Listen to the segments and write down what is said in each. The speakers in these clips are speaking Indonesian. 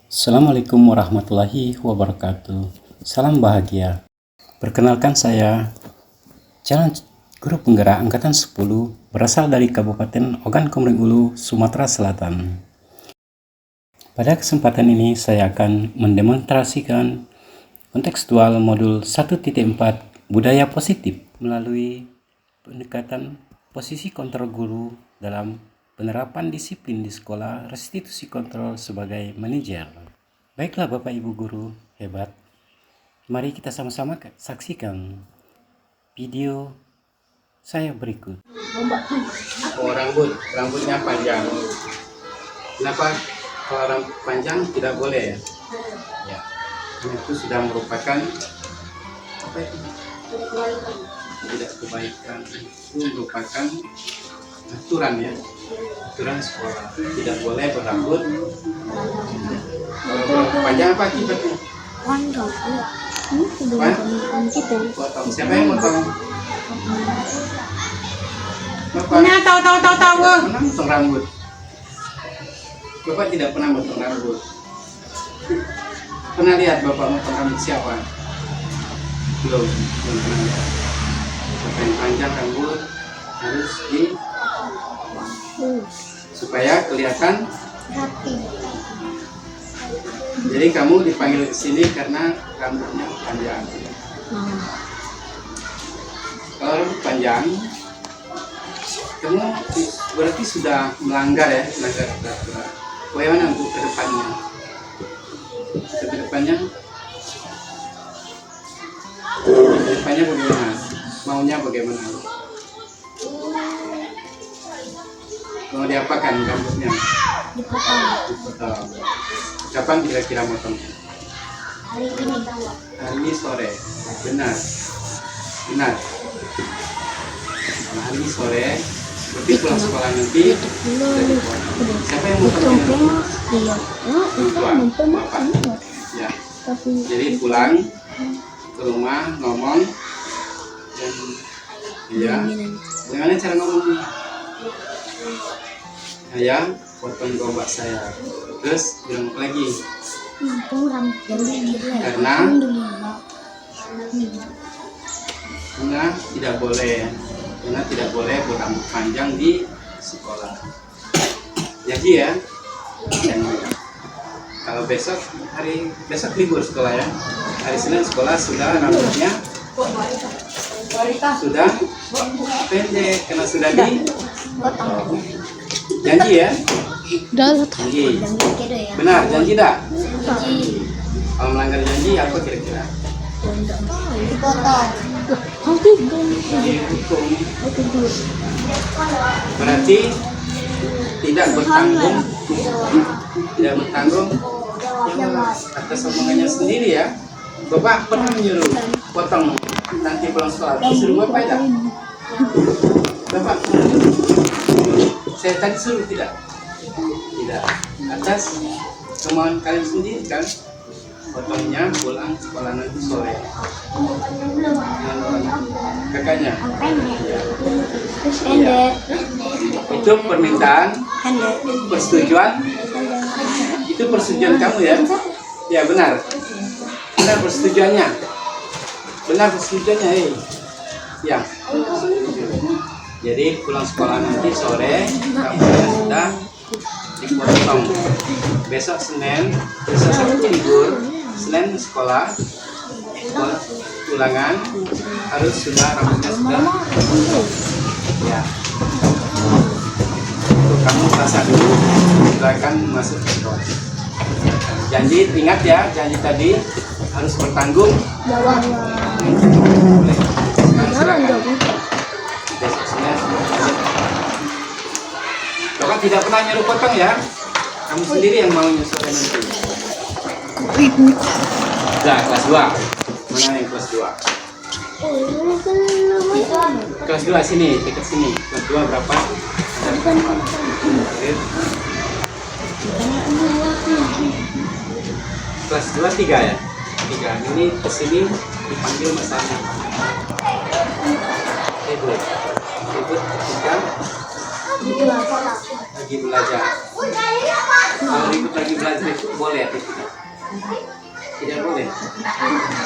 Assalamualaikum warahmatullahi wabarakatuh. Salam bahagia. Perkenalkan saya calon guru penggerak angkatan 10 berasal dari Kabupaten Ogan Komering Ulu, Sumatera Selatan. Pada kesempatan ini saya akan mendemonstrasikan kontekstual modul 1.4 budaya positif melalui pendekatan posisi kontrol guru dalam penerapan disiplin di sekolah, restitusi kontrol sebagai manajer. Baiklah Bapak Ibu guru hebat, mari kita sama-sama saksikan video saya berikut. Oh, rambutnya panjang. Kenapa kalau rambut panjang tidak boleh ya? Ya, karena itu sudah merupakan apa itu? Tidak kebaikan. Itu merupakan aturan ya, aturan sekolah. Tidak boleh berambut. Kalau berambut panjang apa akibatnya? Potong. Siapa yang potong? Bapak. Nah, tahu. Pernah potong rambut? Bapak tidak pernah potong rambut. Pernah lihat Bapak potong rambut siapa? Belum pernah lihat. Bapak yang panjang rambut harus supaya kelihatan Rapi. Jadi kamu dipanggil ke sini karena rambutnya panjang. Kalau rambut panjang, kamu berarti sudah melanggar peraturan. Bagaimana untuk kedepannya? Kedepannya bagaimana? Maunya bagaimana? Mau diapakan rambutnya? Dipotong. Kapan kira-kira motong? Hari ini. Hari ini sore. Benar. Nah, hari ini sore. Berarti pulang sekolah nanti sudah dipotong. Siapa yang motongnya? Orang tua, bapak. Ya. Jadi pulang ke rumah ngomong dan ya. Bagaimana cara ngomongnya? Ayah, potong gombak saya. Terus bilang apa lagi? Karena tidak boleh berambut panjang di sekolah. Jadi ya, kalau besok libur sekolah ya. Hari Senin sekolah sudah rambutnya sudah pendek karena sudah dipotong. Janji ya? Janji. Benar, janji tak? Kalau melanggar janji apa kira-kira? Dipotong. Dihukum. Berarti tidak bertanggung atas omongannya sendiri ya. Bapak pernah menyuruh potong nanti pulang sekolah. Suruh Bapak tidak? Bapak saya tadi suruh tidak? Tidak. Atas kemauan kalian sendiri kan? Potongnya pulang sekolah nanti sore. Kakaknya? Ya. Itu permintaan? Persetujuan? Itu persetujuan kamu ya? Ya benar. Benar persetujuannya. Ya. Jadi pulang sekolah nanti sore rambutnya sudah dipotong. Besok Sabtu libur, Senin sekolah, ulangan harus sudah rambutnya sudah dipotong. Ya. Untuk kamu rasa dulu, silakan masuk ke sekolah. Janji, ingat ya, janji tadi harus bertanggung jawab. Boleh. Besok Senin. Bapak tidak pernah nyuruh potong ya? Kamu sendiri yang mau nyusul nanti. Nah, kelas 2. Mana yang kelas 2? Kelas 2 sini, dekat sini. Kelas 2 berapa? Kelas 2 3 ya? 3. Ini kesini dipanggil masalahnya. Ribut ketika lagi belajar. Kalau ikut lagi belajar itu boleh atau tidak? Tidak boleh.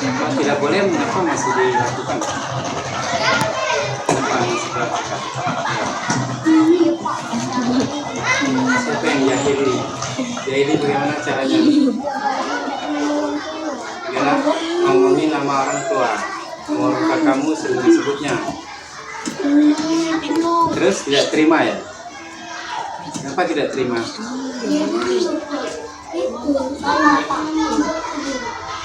Kalau tidak boleh, mengapa masih dilakukan? Kenapa masih dilakukan? Siapa yang jahili? Jahili bagaimana caranya? Bagaimana ngomongin nama orang tua? Nama kamu sering disebutnya. Terus tidak terima ya? Kenapa tidak terima?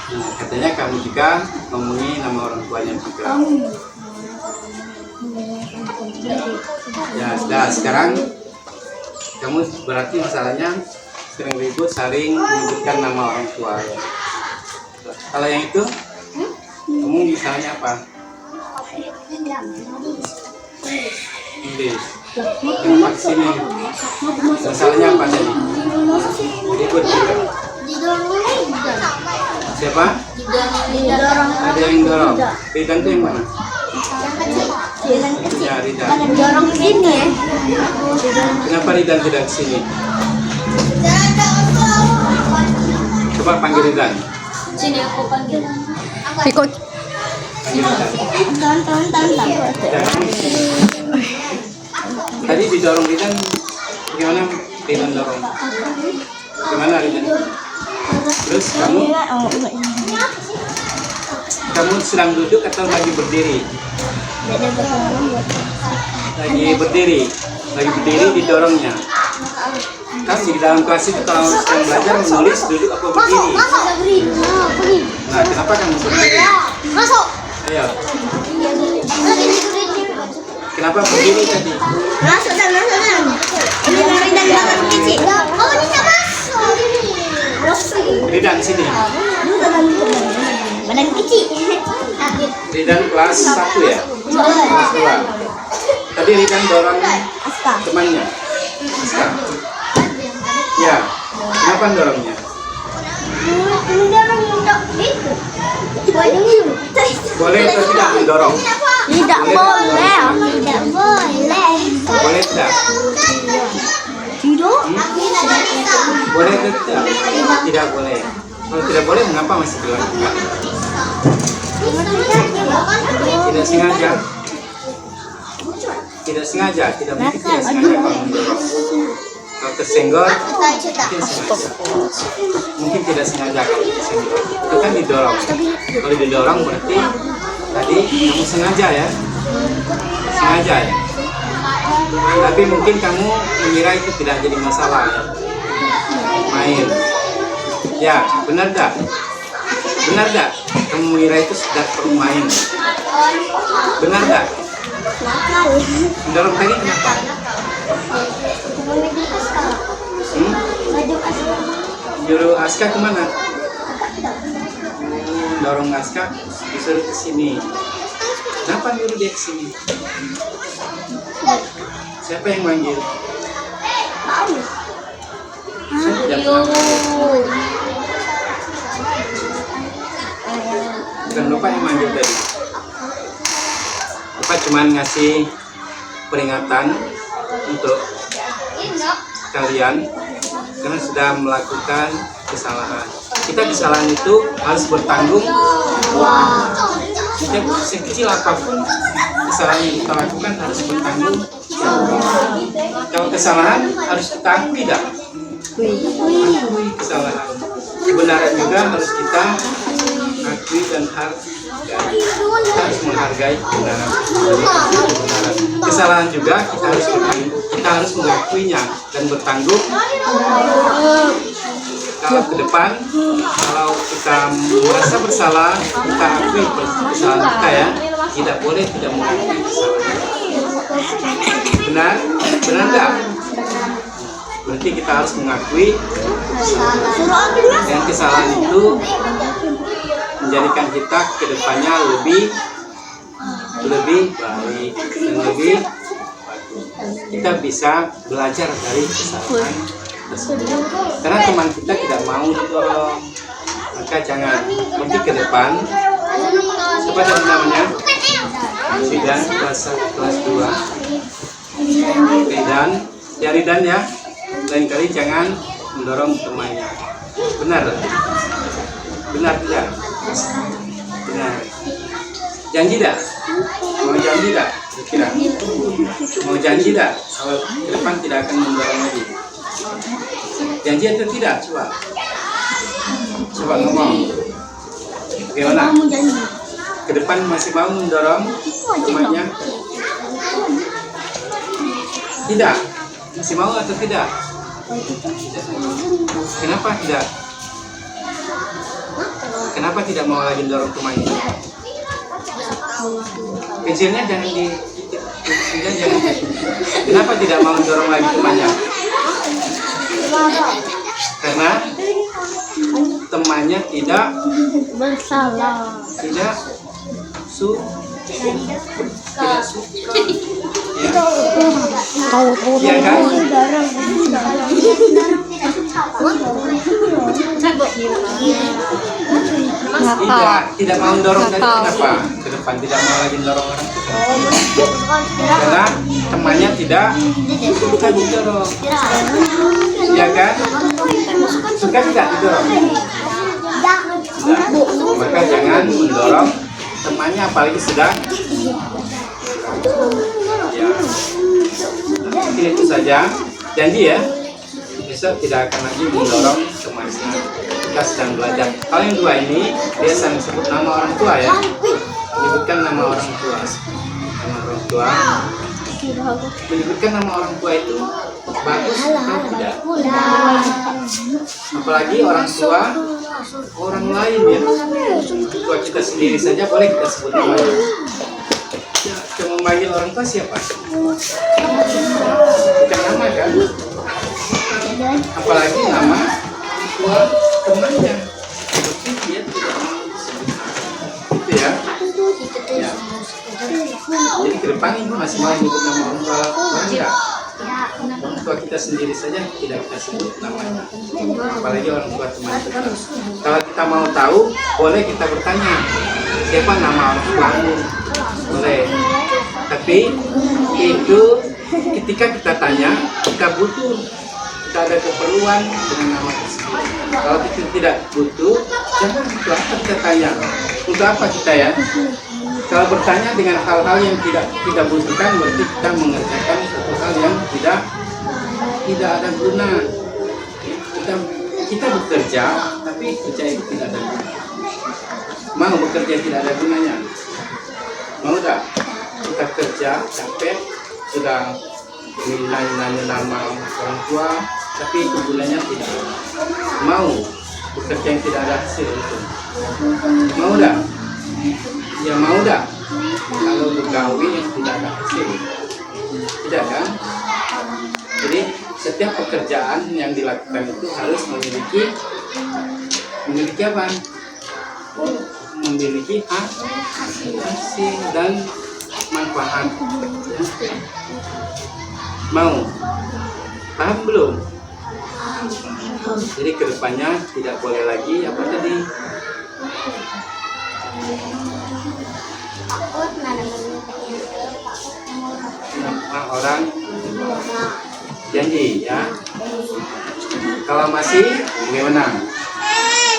Nah, katanya kamu juga ngomongin nama orang tuanya juga. Ya, sudah. Sekarang kamu berarti masalahnya sering ribut, saling menyebutkan nama orang tua. Ya. Kalau yang itu, kamu misalnya apa? English. Kenapa kesini? Masalahnya apa tadi? Ribut juga. Siapa? Ada yang dorong. Ridan itu yang mana? Ya, Ridan. Dorong sini ya. Kenapa Ridan tidak kesini? Coba panggil Ridan. Sini aku panggil. Ikut. Panggil Ridan. Tonton. Tadi didorong Ridan, bagaimana Ridan dorong? Gimana Ridan? Terus kamu sedang duduk atau lagi berdiri? Lagi berdiri didorongnya. Kan di dalam kelas itu kalau sedang belajar menulis duduk apa berdiri? Nah, kenapa kamu berdiri? Masuk. Ayo. Kenapa berdiri tadi? Masuk dan. Ini dari dan belakang kecil. Oh, ini tak masuk. Ridan sini. Badan kecil. Ridan kelas 1 ya? Kelas 2. Tadi Ridan dorong temannya. Aska. Ya. Kenapa dorongnya? Boleh atau tidak mendorong? Tidak boleh. Tidak boleh. Boleh tidak? Tidak. Boleh atau tidak? Tidak boleh. Kalau tidak boleh, mengapa masih dilakukan? Tidak sengaja. Tidak sengaja. Tidak mungkin tidak sengaja kalau mendorong. Kalau tersenggol, mungkin sengaja. Mungkin tidak sengaja kalau tersenggol. Itu kan didorong. Kalau didorong berarti tadi kamu sengaja ya. Sengaja ya. Tapi mungkin kamu mengira itu tidak jadi masalah ya. Main. Ya, benar tak? Benar tak? Kamu mengira itu sudah perlu main. Benar tak? Mendorong tadi kenapa? Juru Aska kemana? Dorong Aska disuruh ke sini. Kenapa nyuruh dia ke sini? Siapa yang manggil? Saya tidak tahu. Bukan Bapak yang manggil tadi. Bapak cuma ngasih peringatan untuk kalian karena sudah melakukan kesalahan. Kita kesalahan itu harus bertanggung. Sekecil apapun kesalahan yang kita lakukan harus bertanggung. Kalau kesalahan harus kita akui tidak? Akui kesalahan. Kebenaran juga harus kita akui dan harus menghargai kebenaran. Kesalahan juga kita harus mengakuinya dan bertanggung. Kalau ke depan, kalau kita merasa bersalah, kita akui kesalahan kita ya. Tidak boleh tidak mengakui kesalahan. Benar? Benar nggak? Berarti kita harus mengakui dan kesalahan itu menjadikan kita ke depannya lebih baik dan lebih bagus. Kita bisa belajar dari kesalahan tersebut. Karena teman kita tidak mau didorong, maka jangan. Berarti ke depan, siapa tadi namanya? Ridan kelas 2. Ridan ya. Lain kali jangan mendorong temannya. Benar? Benar tidak? Benar. Janji tidak? Mau janji tidak? Kira. Mau janji tidak? Kalau ke depan tidak akan mendorong lagi. Janji atau tidak? Coba. Coba ngomong. Bagaimana? Ke depan masih mau mendorong temannya? Tidak. Masih mau atau tidak? Kenapa tidak? Kenapa tidak mau lagi mendorong temannya? Kecilnya jangan jangan. Kenapa tidak mau mendorong lagi temannya? Karena temannya tidak Bersalah. tidak suka. Ya kan? Tidak mau mendorong tadi kenapa? Ke depan tidak mau lagi mendorong orang itu. Karena temannya tidak suka didorong. Ya kan? Suka tidak didorong? Maka jangan mendorong temannya, apalagi sedang ya. Mungkin itu saja. Janji ya, besok tidak akan lagi mendorong temannya. Kita sedang belajar. Kalau yang dua ini dia saling sebut nama orang tua ya, menyebutkan nama orang tua. Nama orang tua, menyebutkan nama orang tua itu bagus atau tidak? Apalagi orang tua orang lain ya. Tua kita sendiri saja boleh kita sebut namanya. Cuma memanggil orang tua siapa? Bukan nama kan? Apalagi nama tua temannya. Berarti dia tidak mau disebut. Itu ya. Ya. Jadi ke depan ini masih mau menyebut nama orang tua enggak? Orang tua kita sendiri saja tidak kita sebut namanya, apalagi orang tua teman kita. Kalau kita mau tahu, boleh kita bertanya siapa nama orang tuamu, boleh. Tapi itu ketika kita tanya, kita butuh, kita ada keperluan dengan nama tersebut. Kalau kita tidak butuh, jangan untuk apa kita tanya, untuk apa kita ya? Kalau bertanya dengan hal-hal yang tidak kita butuhkan, berarti kita mengerjakan satu hal yang tidak ada guna. Kita bekerja, tapi kerja itu tidak ada guna. Mau bekerja tidak ada gunanya? Mau tak? Kita kerja capek, sudah nilai nama orang tua, tapi itu gunanya tidak. Mau bekerja yang tidak ada hasil itu? Mau tak? Ya mau dah kalau bergawi yang tidak ada hasil, tidak kan? Jadi setiap pekerjaan yang dilakukan itu harus memiliki apa? Memiliki hasil dan manfaat. Mau? Paham belum? Jadi kedepannya tidak boleh lagi apa tadi? Nama orang janji ya. Kalau masih bagaimana?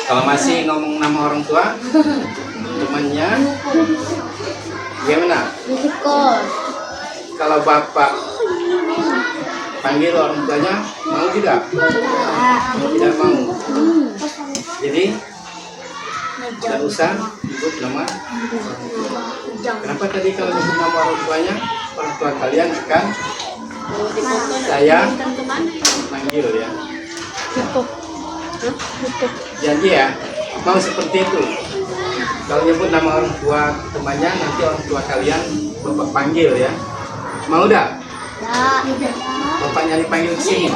Kalau masih ngomong nama orang tua temannya bagaimana? Kalau bapak panggil orang tuanya mau tidak? Tidak mau. Jadi tidak usah sebut nama. Kenapa tadi kalau sebut nama orang tuanya, orang tua kalian akan saya manggil ya. Janji ya, mau seperti itu. Kalau nyebut nama orang tua temannya, nanti orang tua kalian bapak panggil ya. Mau dah? Bapaknya dipanggil ke sini.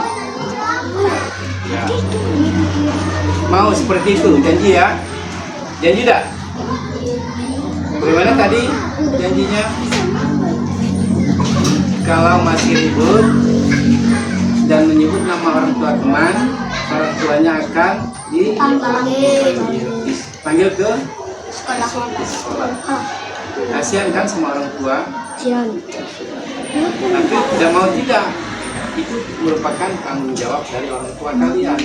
Ya. Mau seperti itu, janji ya. Janji tak? Bagaimana tadi janjinya? Kalau masih ribut dan menyebut nama orang tua teman, orang tuanya akan dipanggil ke sekolah. Kasihan kan sama orang tua? Tapi tidak mau tidak. itu merupakan tanggung jawab dari orang tua kalian.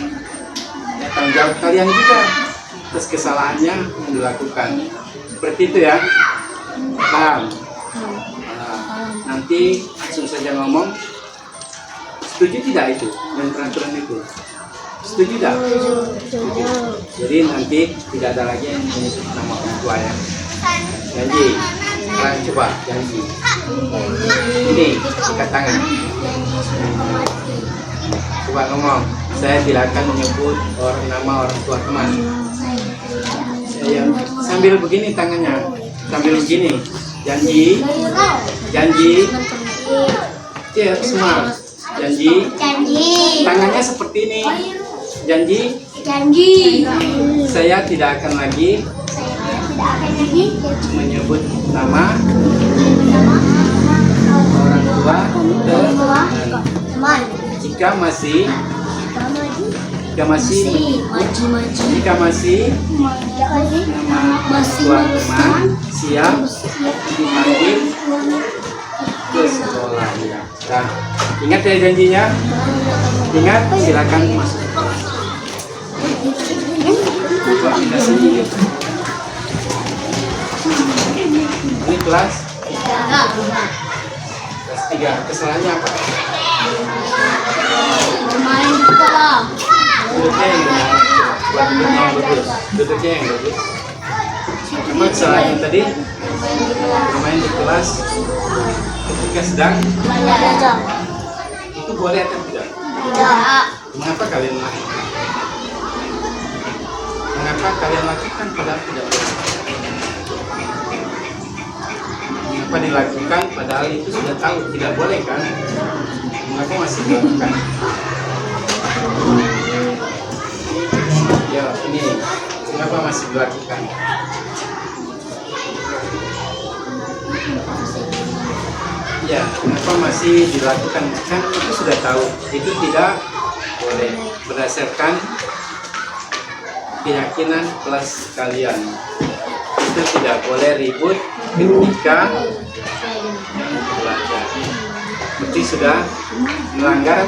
Ya, tanggung jawab kalian juga atas kesalahannya yang dilakukan. Seperti itu ya. Paham? Nah, nanti langsung saja ngomong. Setuju tidak itu dengan peraturan itu? Setuju tidak? Setuju. Jadi nanti tidak ada lagi yang menyebut nama orang tua ya. Janji. Kalian coba janji. Ini ikat tangan. Coba ngomong. Saya tidak akan menyebut nama orang tua teman. Saya sambil begini tangannya, sambil begini. Janji. Janji. Ya semua. Janji. Tangannya seperti ini. Janji. Saya tidak akan lagi menyebut nama orang tua teman. Jika masih nama tua teman siap dipanggil ke sekolah ya. Nah, ingat ya janjinya. Ingat, silakan masuk. Coba pindah sini. Ini kelas 3. Kesalahannya apa? Duduknya yang benar. Buat duduknya yang bagus. Duduknya yang bagus. Memang kesalahannya tadi bermain di kelas ketika sedang itu boleh atau tidak? Mengapa kalian lakukan? Mengapa kalian lakukan padahal tidak boleh? Mengapa dilakukan padahal itu sudah tahu tidak boleh kan? Mengapa masih dilakukan? Ya ini mengapa masih dilakukan? Ya, kenapa masih dilakukan? Kan itu sudah tahu, itu tidak boleh berdasarkan keyakinan kelas kalian. Itu tidak boleh ribut ketika belajar. Berarti sudah melanggar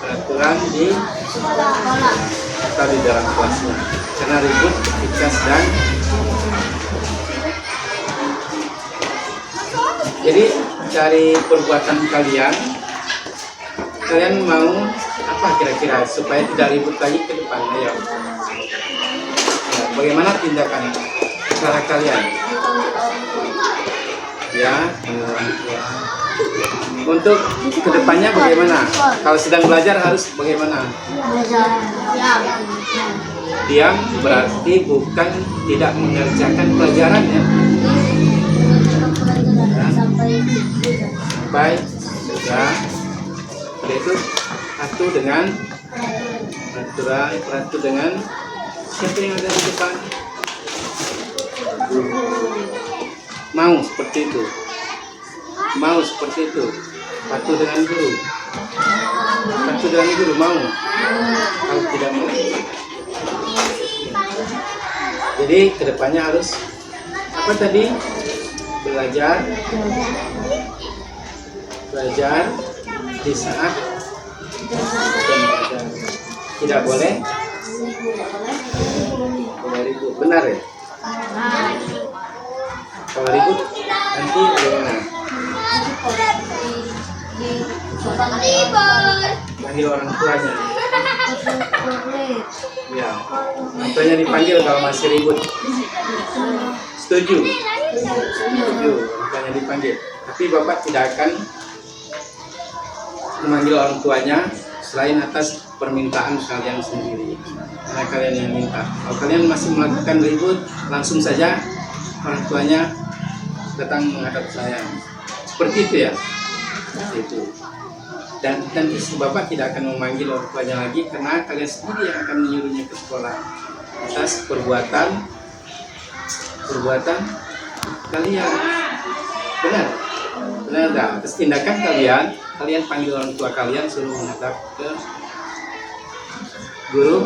peraturan di atau di dalam kelasnya. Karena ribut ketika sedang. Jadi dari perbuatan kalian mau apa kira-kira supaya tidak ribut lagi ke depan? Ayo. Ya, bagaimana tindakan cara kalian? Ya, untuk kedepannya bagaimana? Kalau sedang belajar harus bagaimana? Diam berarti bukan tidak mengerjakan pelajaran ya. Sampai sudah itu satu dengan peratu dengan siapa yang ada di depan mau seperti itu patu dengan guru mau kalau tidak mau jadi kedepannya harus apa tadi belajar di saat belajar. Tidak boleh ribut. Benar ya? Kalau ribut nanti bagaimana? Panggil orang tuanya. Ya, orang tuanya dipanggil kalau masih ribut. Setuju? Setuju, orang tuanya dipanggil. Tapi Bapak tidak akan memanggil orang tuanya selain atas permintaan kalian sendiri. Karena kalian yang minta. Kalau kalian masih melakukan ribut, langsung saja orang tuanya datang menghadap saya. Seperti itu ya. Seperti itu. Dan nanti Bapak tidak akan memanggil orang tuanya lagi karena kalian sendiri yang akan menyuruhnya ke sekolah atas perbuatan kalian. Benar enggak? Atas tindakan kalian panggil orang tua kalian suruh menghadap ke guru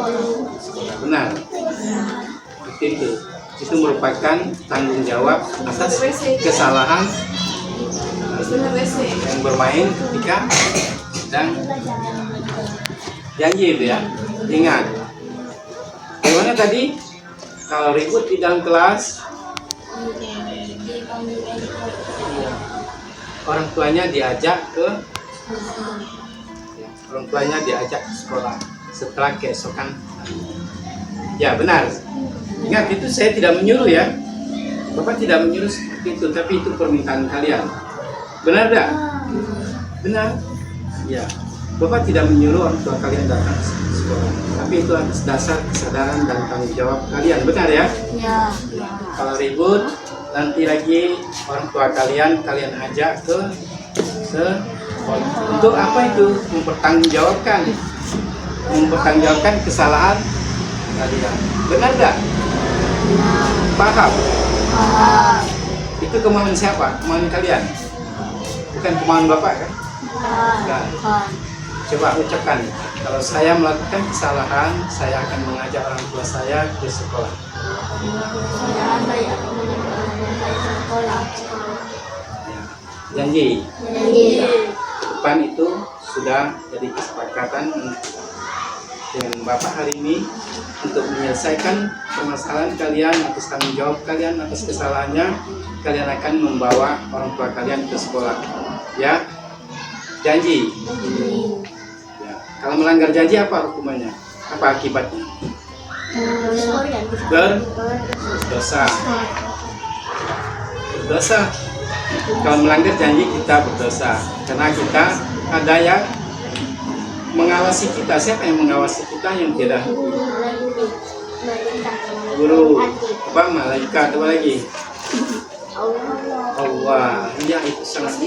sekolah. Benar. Itu merupakan tanggung jawab atas kesalahan yang bermain ketika sedang janji itu ya. Ingat. Gimana tadi? Kalau ribut di dalam kelas, orang tuanya diajak ke sekolah setelah keesokan. Ya benar. Ingat, itu saya tidak menyuruh ya. Bapak tidak menyuruh seperti itu, tapi itu permintaan kalian. Benar tidak? Benar. Ya. Bapak tidak menyuruh orang tua kalian datang ke sekolah, tapi itu atas dasar kesadaran dan tanggung jawab kalian. Benar ya? Ya. Kalau ribut, nanti lagi orang tua kalian ajak ke sekolah. Untuk apa itu? Mempertanggungjawabkan kesalahan kalian. Benar nggak? Paham? Itu kemauan siapa? Kemauan kalian? Bukan kemauan Bapak kan? Bukan. Coba ucapkan, kalau saya melakukan kesalahan, saya akan mengajak orang tua saya ke sekolah. Ya. Janji. Depan itu sudah jadi kesepakatan dengan Bapak hari ini untuk menyelesaikan permasalahan kalian atas tanggung jawab kalian atas kesalahannya. Kalian akan membawa orang tua kalian ke sekolah. Ya, janji. Ya. Kalau melanggar janji apa hukumannya? Apa akibatnya? Berdosa. Kalau melanggar janji kita berdosa, karena kita ada yang mengawasi kita. Siapa yang mengawasi kita? Yang tidak guru, apa, malaikat, apa lagi? Allah. Ya, itu sangat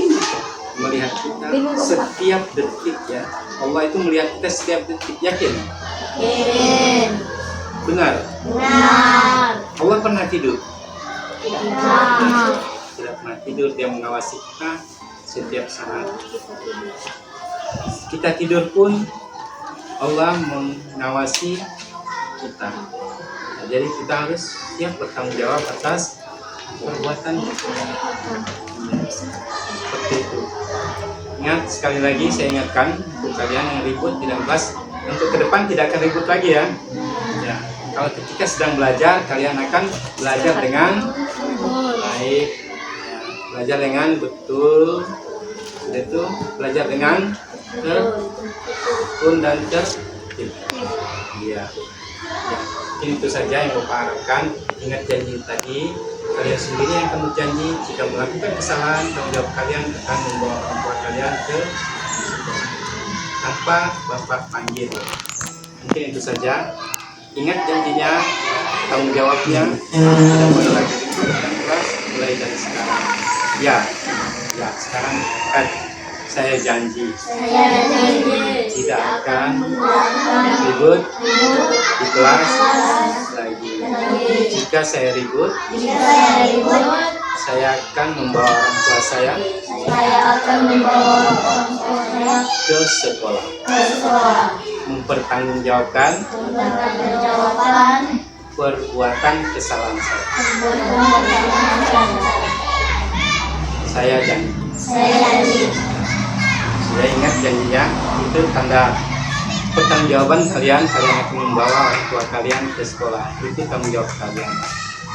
melihat kita setiap detik ya. Allah itu melihat kita setiap detik. Yakin? Benar? Allah pernah tidur? Tidak pernah tidur. Dia mengawasi kita setiap saat. Kita tidur pun Allah mengawasi kita. Nah, jadi kita harus siap bertanggung jawab atas perbuatan kita. Seperti itu. Ingat, sekali lagi saya ingatkan untuk kalian yang ribut di dalam kelas, untuk ke depan tidak akan ribut lagi ya. Ya, kalau ketika sedang belajar, kalian akan belajar dengan baik, ya, belajar dengan betul, itu belajar dengan tekun dan tertib. Iya. Ya, mungkin itu saja yang Bapak harapkan. Ingat janji tadi, kalian sendiri yang akan berjanji jika melakukan kesalahan, tanggung jawab kalian akan membawa orang tua kalian ke sekolah tanpa Bapak panggil. Mungkin itu saja. Ingat janjinya, tanggung jawabnya, tidak boleh lagi ribut dan keras mulai dari sekarang. Ya, sekarang saya janji tidak akan ribut di kelas lagi. Jika saya ribut, saya akan membawa orang tua saya ke sekolah. Mempertanggungjawabkan perbuatan kesalahan saya. Saya janji. Sudah ingat janjinya? Itu tanda pertanggungjawaban kalian akan membawa orang tua kalian ke sekolah. Itu tanggung jawab kalian.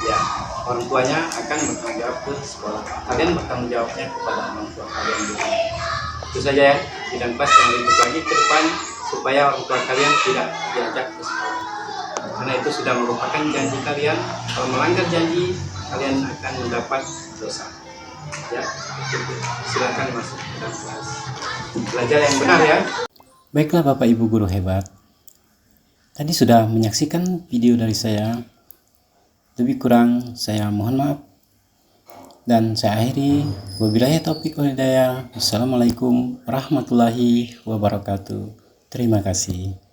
Ya, orang tuanya akan bertanggung jawab ke sekolah. Kalian bertanggung jawabnya kepada orang tua kalian juga. Itu saja ya. Tidak pas yang ribut lagi ke depan supaya orang tua kalian tidak diajak ke sekolah. Karena itu sudah merupakan janji kalian. Kalau melanggar janji, kalian akan mendapat dosa. Ya, silakan masuk ke dalam kelas. Belajar yang benar ya. Baiklah Bapak Ibu guru hebat, tadi sudah menyaksikan video dari saya. Lebih kurang saya mohon maaf, dan saya akhiri. Wabillahi taufiq wal hidayah. Wassalamualaikum warahmatullahi wabarakatuh. Terima kasih.